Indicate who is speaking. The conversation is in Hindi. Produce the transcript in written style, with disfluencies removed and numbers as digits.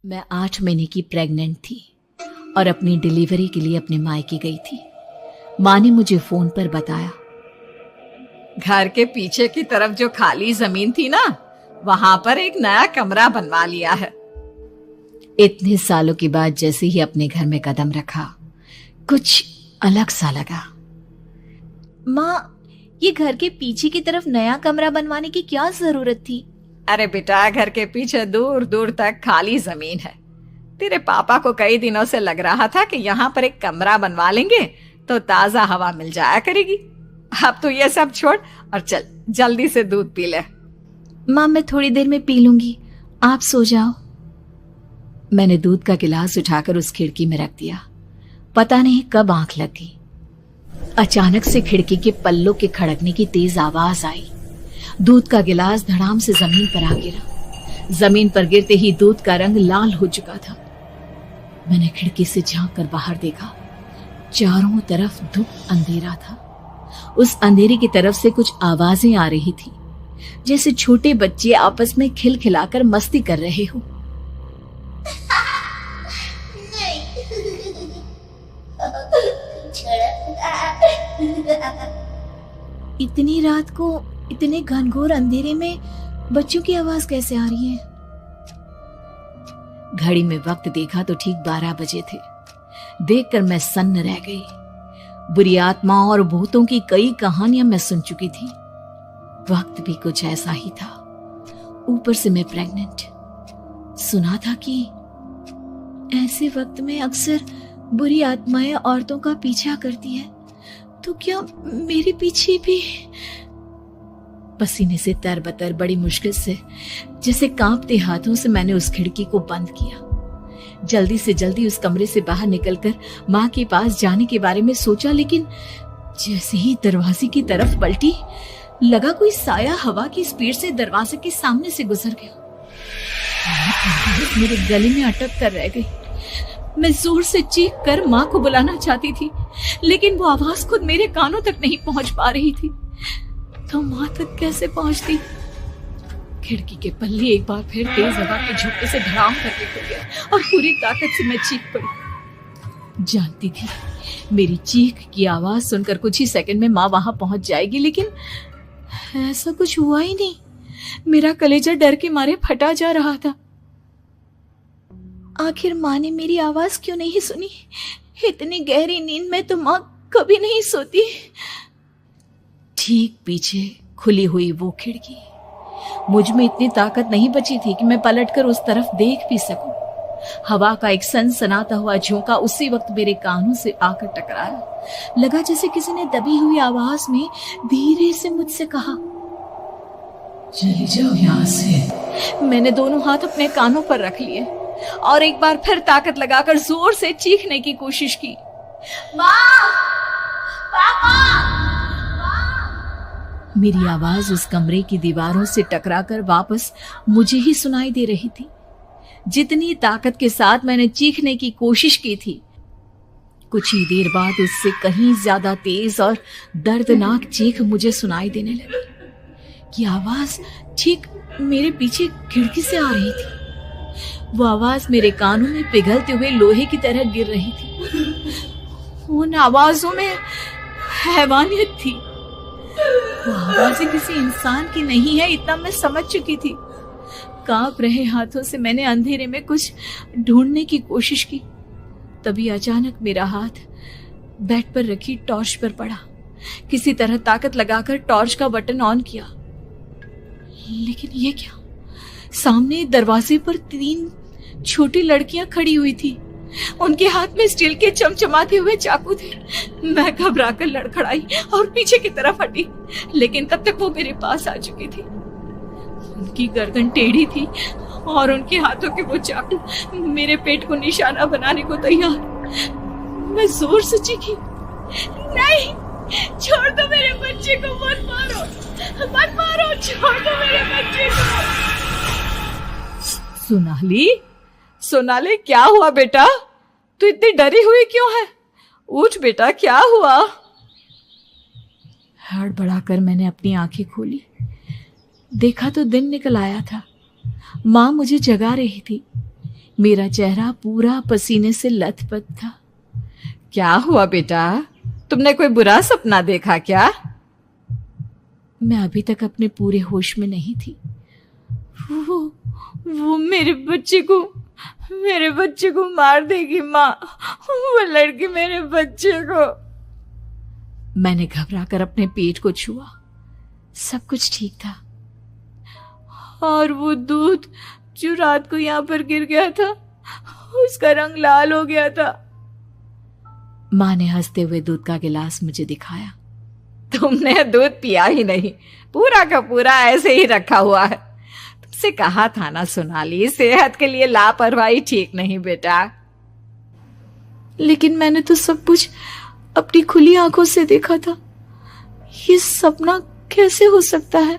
Speaker 1: मैं 8 महीने की प्रेग्नेंट थी और अपनी डिलीवरी के लिए अपने मायके गई थी। माँ ने मुझे फोन पर बताया,
Speaker 2: घर के पीछे की तरफ जो खाली जमीन थी ना, वहां पर एक नया कमरा बनवा लिया है।
Speaker 1: इतने सालों के बाद जैसे ही अपने घर में कदम रखा, कुछ अलग सा लगा।
Speaker 3: माँ, ये घर के पीछे की तरफ नया कमरा बनवाने की क्या जरूरत थी?
Speaker 2: अरे बेटा, घर के पीछे दूर दूर तक खाली जमीन है। तेरे पापा को कई दिनों से लग रहा था कि यहाँ पर एक कमरा बनवा लेंगे तो ताजा हवा मिल जाया करेगी। अब तो ये सब छोड़ और चल जल्दी से दूध पी ले।
Speaker 3: माँ, मैं थोड़ी देर में पी लूंगी, आप सो जाओ।
Speaker 1: मैंने दूध का गिलास उठाकर उस खिड़की में रख दिया। पता नहीं कब आंख लगी। अचानक से खिड़की के पल्लों के खड़कने की तेज आवाज आई। दूध का गिलास धड़ाम से जमीन पर आ गिरा। जमीन पर गिरते ही दूध का रंग लाल हो चुका था। मैंने खिड़की से झांक कर बाहर देखा। चारों तरफ धूप अंधेरा था। उस अंधेरे की तरफ से कुछ आवाजें आ रही थी, जैसे छोटे बच्चे आपस में खिलखिलाकर मस्ती कर रहे हो।
Speaker 3: इतनी रात को इतने घनघोर अंधेरे में बच्चों की आवाज कैसे आ रही है?
Speaker 1: घड़ी में वक्त देखा तो ठीक 12 बजे थे। देखकर मैं सन्न रह गई। बुरी आत्माओं और भूतों की कई कहानियां मैं सुन चुकी थी। वक्त भी कुछ ऐसा ही था। ऊपर से मैं प्रेग्नेंट। सुना था कि ऐसे वक्त में अक्सर बुरी आत्माएं औरतों का पीछा करती है, तो क्या मेरे पीछे भी? पसीने से तरबतर बड़ी मुश्किल से, जैसे कांपते हाथों से मैंने उस खिड़की को बंद किया। जल्दी से जल्दी उस कमरे से बाहर निकलकर माँ के पास जाने के बारे में सोचा, लेकिन जैसे ही दरवाजे की तरफ पलटी, लगा कोई साया हवा की स्पीड से दरवाजे के सामने से गुजर गया। मेरे गले में अटक कर रह गई। मैं जोर से चीख कर माँ को बुलाना चाहती थी, लेकिन वो आवाज खुद मेरे कानों तक नहीं पहुंच पा रही थी। तो माँ तक कैसे पहुंचती? खिड़की के पल्ले एक बार फिर तेज हवा के झोंके से धड़ाम करके खुल गया और पूरी ताकत से मैं चीख पड़ी। जानती थी मेरी चीख की आवाज सुनकर कुछ ही सेकंड में माँ वहां पहुंच जाएगी, लेकिन ऐसा कुछ हुआ ही नहीं। मेरा कलेजा डर के मारे फटा जा रहा था।
Speaker 3: आखिर माँ ने मेरी आवाज क्यों नहीं सुनी? इतनी गहरी नींद में तो माँ कभी नहीं सोती।
Speaker 1: ठीक पीछे खुली हुई वो खिड़की। मुझ में इतनी ताकत नहीं बची थी कि मैं पलटकर उस तरफ देख भी सकूं। हवा का एक सनसनाता हुआ झोंका उसी वक्त मेरे कानों से आकर टकराया। लगा जैसे किसी ने दबी हुई आवाज में धीरे से मुझसे कहा, चली जाओ यहां से। मैंने दोनों हाथ अपने कानों पर रख लिए और एक बार फिर ताकत लगाकर जोर से चीखने की कोशिश की।
Speaker 3: माँ! पापा!
Speaker 1: मेरी आवाज उस कमरे की दीवारों से टकराकर वापस मुझे ही सुनाई दे रही थी। जितनी ताकत के साथ मैंने चीखने की कोशिश की थी, कुछ ही देर बाद उससे कहीं ज्यादा तेज और दर्दनाक चीख मुझे सुनाई देने लगी। ये आवाज ठीक मेरे पीछे खिड़की से आ रही थी। वो आवाज मेरे कानों में पिघलते हुए लोहे की तरह गिर रही थी। उन आवाजों में हैवानियत थी। वो आवाजें किसी इंसान की नहीं है, इतना मैं समझ चुकी थी। कांप रहे हाथों से मैंने अंधेरे में कुछ ढूंढने की कोशिश की। तभी अचानक मेरा हाथ बेड पर रखी टॉर्च पर पड़ा। किसी तरह ताकत लगाकर टॉर्च का बटन ऑन किया, लेकिन ये क्या? सामने दरवाजे पर 3 छोटी लड़कियां खड़ी हुई थी। उनके हाथ में स्टील के चमचमाते हुए चाकू थे। मैं घबराकर लड़खड़ाई और पीछे की तरफ हटी, लेकिन तब तक वो मेरे पास आ चुकी थी। उनकी गर्दन टेढ़ी थी और उनके हाथों के वो चाकू मेरे पेट को निशाना बनाने को तैयार। मैं जोर से चीखी, नहीं, छोड़ दो मेरे बच्चे को, मत मारो, मत मारो, छोड़ दो मेरे बच्चे को।
Speaker 2: सोनाली, क्या हुआ बेटा? तू इतनी डरी हुई क्यों है? उठ बेटा, क्या हुआ?
Speaker 1: हड़बड़ाकर मैंने अपनी आंखें खोली। देखा तो दिन निकल आया था। माँ मुझे जगा रही थी। मेरा चेहरा पूरा पसीने से लथपथ था।
Speaker 2: क्या हुआ बेटा, तुमने कोई बुरा सपना देखा क्या?
Speaker 1: मैं अभी तक अपने पूरे होश में नहीं थी।
Speaker 3: वो मेरे बच्चे को मार देगी माँ। वो लड़की मेरे बच्चे को।
Speaker 1: मैंने घबराकर अपने पेट को छुआ। सब कुछ ठीक था।
Speaker 3: और वो दूध जो रात को यहाँ पर गिर गया था, उसका रंग लाल हो गया था।
Speaker 1: माँ ने हंसते हुए दूध का गिलास मुझे दिखाया।
Speaker 2: तुमने दूध पिया ही नहीं, पूरा का पूरा ऐसे ही रखा हुआ है। तुमसे कहा था ना सोनाली, सेहत के लिए लापरवाही ठीक नहीं बेटा।
Speaker 3: लेकिन मैंने तो सब कुछ अपनी खुली आंखों से देखा था। ये सपना कैसे हो सकता है?